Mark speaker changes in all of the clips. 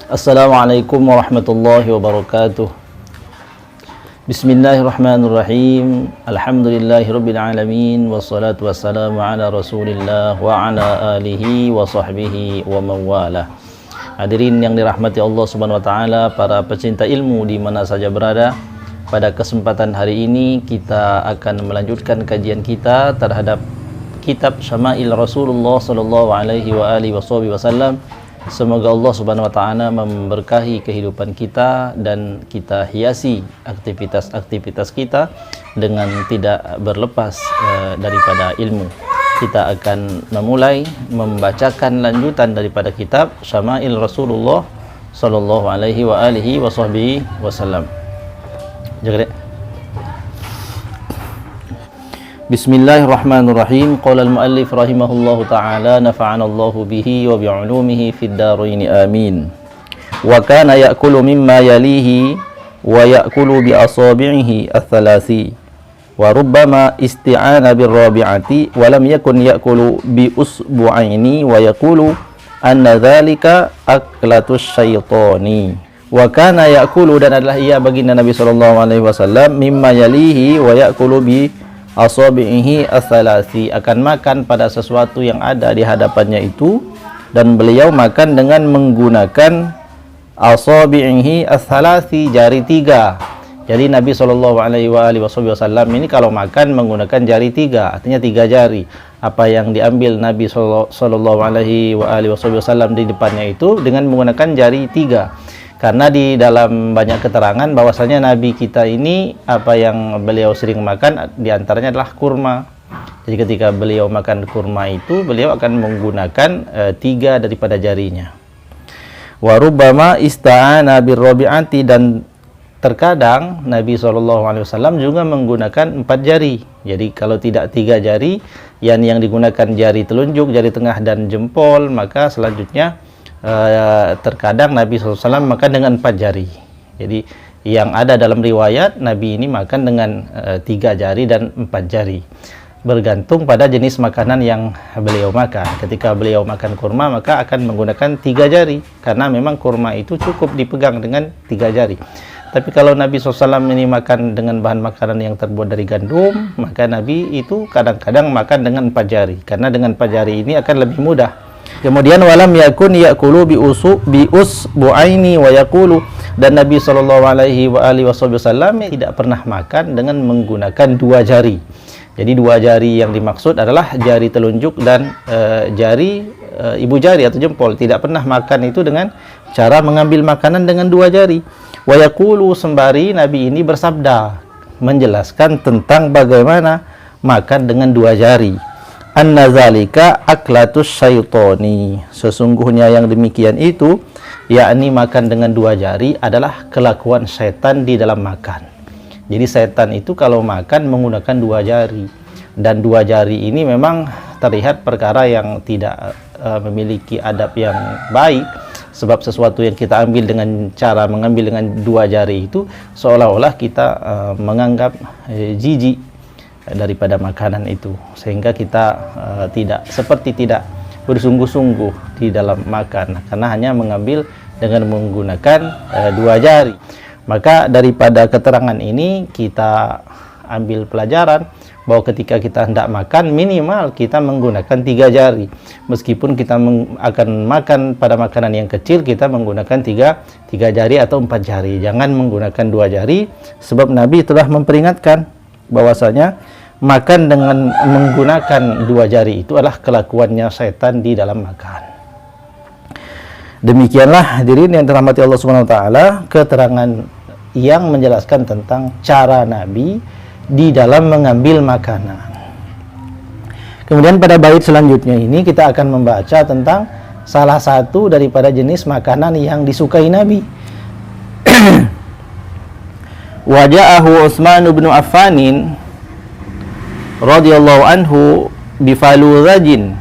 Speaker 1: Assalamualaikum warahmatullahi wabarakatuh. Bismillahirrahmanirrahim. Alhamdulillahirabbil alamin wassalatu wassalamu ala Rasulillah wa ala alihi wa sahbihi wa mawala. Hadirin yang dirahmati Allah Subhanahu wa taala, para pecinta ilmu di mana saja berada. Pada kesempatan hari ini kita akan melanjutkan kajian kita terhadap kitab Syama'il Rasulullah sallallahu alaihi wa alihi wasallam. Semoga Allah Subhanahu wa taala memberkahi kehidupan kita dan kita hiasi aktivitas-aktivitas kita dengan tidak berlepas daripada ilmu. Kita akan memulai membacakan lanjutan daripada kitab Syama'il Rasulullah sallallahu alaihi wa alihi wasallam. Jaga dek. Bismillahirrahmanirrahim. Qala al-muallif rahimahullahu ta'ala nafa'ana Allahu bihi wa bi'ulumihi fid dharain amin. Wa kana ya'kulu mimma yalihi wa ya'kulu bi asabi'ihi ats-tsalasi wa rubbama isti'ana bir rabi'ati wa lam yakun ya'kulu bi usbu'aini wa yaqulu anna dzalika aklatus syaitani. Wa kana ya'kulu, dan adalah ia baginda Nabi sallallahu alaihi wasallam, mimma yalihi wa ya'kulu bi asabihi as-salasi, akan makan pada sesuatu yang ada di hadapannya itu, dan beliau makan dengan menggunakan asabihi as-salasi, jari tiga. Jadi Nabi sallallahu alaihi wasallam ini kalau makan menggunakan jari tiga, artinya tiga jari. Apa yang diambil Nabi sallallahu alaihi wasallam di depannya itu dengan menggunakan jari tiga. Karena di dalam banyak keterangan bahwasanya Nabi kita ini apa yang beliau sering makan diantaranya adalah kurma. Jadi ketika beliau makan kurma itu beliau akan menggunakan tiga daripada jarinya. Wa rubbama ista'ana bir rabi'ati, dan terkadang Nabi SAW juga menggunakan 4 jari. Jadi kalau tidak 3 jari, yang digunakan jari telunjuk, jari tengah dan jempol, maka selanjutnya terkadang Nabi SAW makan dengan 4 jari. Jadi yang ada dalam riwayat Nabi ini makan dengan 3 jari dan 4 jari, bergantung pada jenis makanan yang beliau makan. Ketika beliau makan kurma maka akan menggunakan 3 jari, karena memang kurma itu cukup dipegang dengan 3 jari. Tapi kalau Nabi SAW ini makan dengan bahan makanan yang terbuat dari gandum, maka Nabi itu kadang-kadang makan dengan 4 jari, karena dengan 4 jari ini akan lebih mudah. Kemudian walam yakun yaqulu bi usbu'aini wa yaqulu, dan Nabi sallallahu alaihi wasallam tidak pernah makan dengan menggunakan 2 jari. Jadi 2 jari yang dimaksud adalah jari telunjuk dan jari ibu jari atau jempol. Tidak pernah makan itu dengan cara mengambil makanan dengan 2 jari. Wa yaqulu, sembari Nabi ini bersabda menjelaskan tentang bagaimana makan dengan 2 jari. Anna zalika aklatus syaitani, sesungguhnya yang demikian itu, yakni makan dengan 2 jari adalah kelakuan setan di dalam makan. Jadi setan itu kalau makan menggunakan 2 jari, dan 2 jari ini memang terlihat perkara yang tidak memiliki adab yang baik, sebab sesuatu yang kita ambil dengan cara mengambil dengan 2 jari itu seolah-olah kita menganggap jijik daripada makanan itu, sehingga kita tidak bersungguh-sungguh di dalam makan, karena hanya mengambil dengan menggunakan 2 jari. Maka daripada keterangan ini kita ambil pelajaran bahwa ketika kita hendak makan minimal kita menggunakan 3 jari. Meskipun kita akan makan pada makanan yang kecil, kita menggunakan 3 jari atau 4 jari. Jangan menggunakan 2 jari, sebab Nabi telah memperingatkan bahwasanya makan dengan menggunakan 2 jari itu adalah kelakuannya setan di dalam makan. Demikianlah hadirin yang dirahmati Allah Subhanahu wa taala, keterangan yang menjelaskan tentang cara Nabi di dalam mengambil makanan. Kemudian pada bait selanjutnya ini kita akan membaca tentang salah satu daripada jenis makanan yang disukai Nabi. Waja'ahu Utsman bin Affanin radhiyallahu anhu bifaluzajin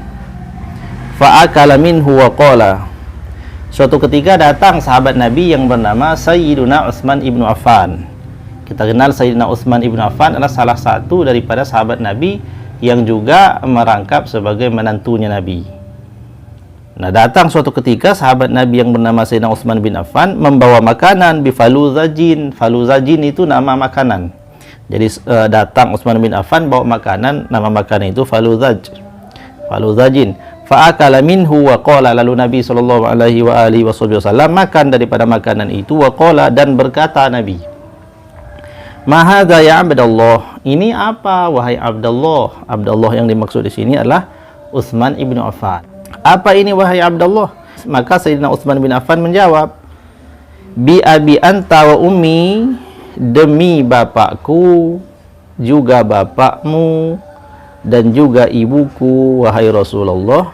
Speaker 1: fa'akala minhu wa qala. Suatu ketika datang sahabat Nabi yang bernama Sayyiduna Utsman ibnu Affan. Kita kenal Sayyidina Utsman ibnu Affan adalah salah satu daripada sahabat Nabi yang juga merangkap sebagai menantunya Nabi. Nah, datang suatu ketika sahabat Nabi yang bernama Sayyidina Utsman bin Affan membawa makanan bifaluzajin. Faluzajin itu nama makanan. Jadi datang Utsman bin Affan bawa makanan, nama makanan itu faluzajin. Fa'akala minhu wa qala, lalu Nabi sallallahu alaihi wasallam makan daripada makanan itu, wa qala, dan berkata Nabi, "Ma hadza ya Abdullah?" Ini apa wahai Abdullah? Abdullah yang dimaksud di sini adalah Utsman ibnu Affan. Apa ini wahai Abdullah? Maka Sayyidina Utsman bin Affan menjawab, "Bi abi anta wa ummi," demi bapakku juga bapakmu dan juga ibuku wahai Rasulullah,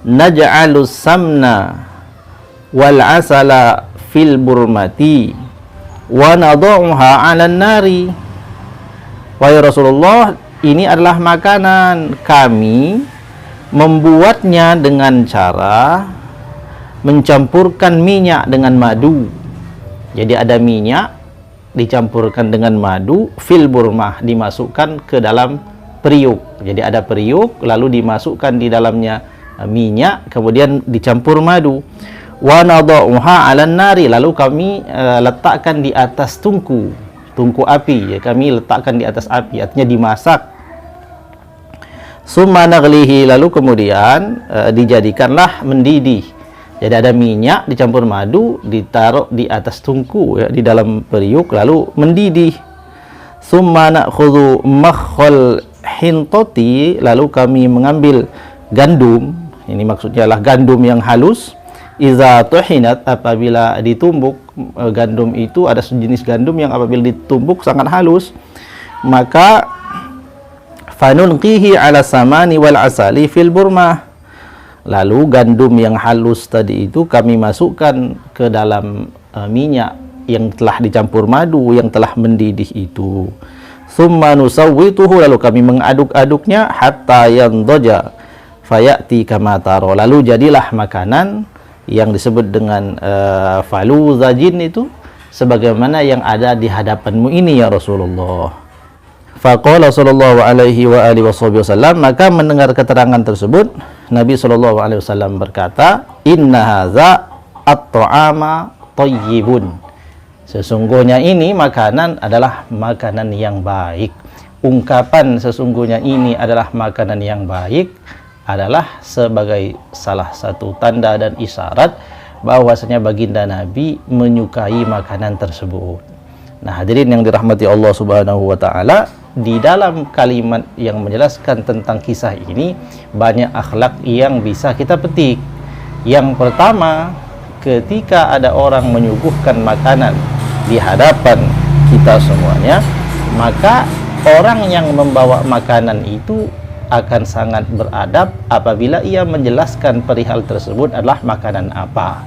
Speaker 1: "naj'alus samna wal asala fil burmati wa nadhu'uha 'alan nari." Wahai Rasulullah, ini adalah makanan, kami membuatnya dengan cara mencampurkan minyak dengan madu. Jadi ada minyak dicampurkan dengan madu, fil burmah, dimasukkan ke dalam periuk. Jadi ada periuk, lalu dimasukkan di dalamnya minyak, kemudian dicampur madu. Wa nadhu'uha 'alan nari, lalu kami letakkan di atas tungku api, ya, kami letakkan di atas api, artinya dimasak. Summa naghlihi, lalu kemudian dijadikanlah mendidih. Jadi ada minyak dicampur madu, ditaruh di atas tungku, ya, di dalam periuk, lalu mendidih. Summa na'khudhu makhal hintati, lalu kami mengambil gandum, ini maksudnya adalah gandum yang halus. Iza tuhinat, apabila ditumbuk, gandum itu ada sejenis gandum yang apabila ditumbuk sangat halus, maka fanunqihi ala samani wal asali fil burmah, lalu gandum yang halus tadi itu kami masukkan ke dalam minyak yang telah dicampur madu, yang telah mendidih itu. Summa nusawwituhu, lalu kami mengaduk-aduknya hatta yandaja fayati kama taro, lalu jadilah makanan yang disebut dengan faluzajin itu sebagaimana yang ada di hadapanmu ini ya Rasulullah. Faqala sallallahu alaihi wasallam, maka mendengar keterangan tersebut Nabi sallallahu alaihi wasallam berkata, "Inna hadza at-ta'ama thayyibun." Sesungguhnya ini makanan adalah makanan yang baik. Ungkapan sesungguhnya ini adalah makanan yang baik adalah sebagai salah satu tanda dan isyarat bahwasanya baginda Nabi menyukai makanan tersebut. Nah, hadirin yang dirahmati Allah Subhanahu wa taala, di dalam kalimat yang menjelaskan tentang kisah ini banyak akhlak yang bisa kita petik. Yang pertama, ketika ada orang menyuguhkan makanan di hadapan kita semuanya, maka orang yang membawa makanan itu akan sangat beradab apabila ia menjelaskan perihal tersebut adalah makanan apa.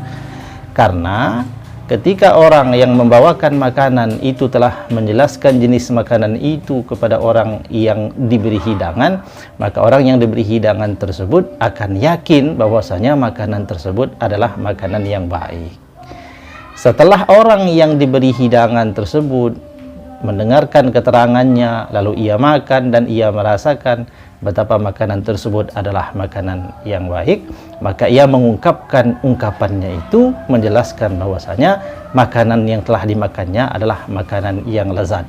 Speaker 1: Karena ketika orang yang membawakan makanan itu telah menjelaskan jenis makanan itu kepada orang yang diberi hidangan, maka orang yang diberi hidangan tersebut akan yakin bahwasanya makanan tersebut adalah makanan yang baik. Setelah orang yang diberi hidangan tersebut mendengarkan keterangannya, lalu ia makan dan ia merasakan betapa makanan tersebut adalah makanan yang baik, maka ia mengungkapkan ungkapannya itu menjelaskan bahwasanya makanan yang telah dimakannya adalah makanan yang lezat.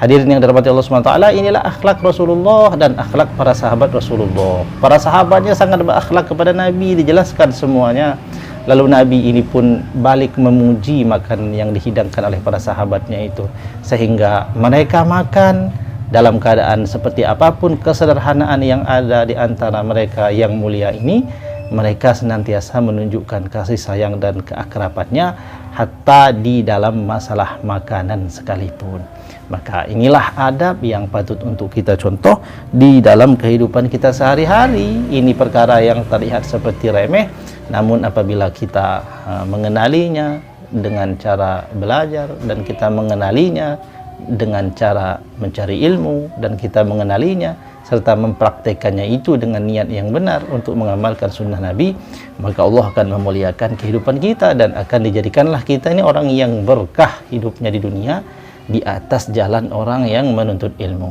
Speaker 1: Hadirin yang dirahmati Allah SWT, inilah akhlak Rasulullah dan akhlak para sahabat Rasulullah. Para sahabatnya sangat berakhlak kepada Nabi, dijelaskan semuanya. Lalu Nabi ini pun balik memuji makanan yang dihidangkan oleh para sahabatnya itu, sehingga mereka makan dalam keadaan seperti apapun kesederhanaan yang ada di antara mereka yang mulia ini, mereka senantiasa menunjukkan kasih sayang dan keakrabannya hatta di dalam masalah makanan sekalipun. Maka inilah adab yang patut untuk kita contoh di dalam kehidupan kita sehari-hari. Ini perkara yang terlihat seperti remeh, namun apabila kita mengenalinya dengan cara belajar dan kita mengenalinya dengan cara mencari ilmu dan kita mengenalinya serta mempraktekannya itu dengan niat yang benar untuk mengamalkan sunnah Nabi, maka Allah akan memuliakan kehidupan kita dan akan dijadikanlah kita ini orang yang berkah hidupnya di dunia di atas jalan orang yang menuntut ilmu.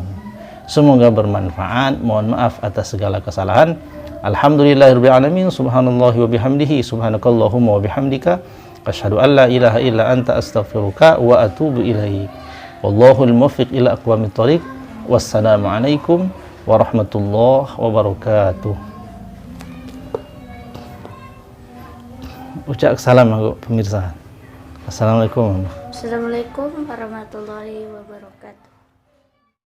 Speaker 1: Semoga bermanfaat. Mohon maaf atas segala kesalahan. Alhamdulillahirabbil alamin, subhanallahi wa bihamdihi, subhanakallahumma wa bihamdika, asyhadu an la ilaha illa anta, astaghfiruka wa atubu ilaik. Wallahul muwaffiq ila aqwamit thoriq. Wassalamualaikum warahmatullahi wabarakatuh. Ucap salam pemirsa. Assalamualaikum.
Speaker 2: Assalamualaikum warahmatullahi wabarakatuh.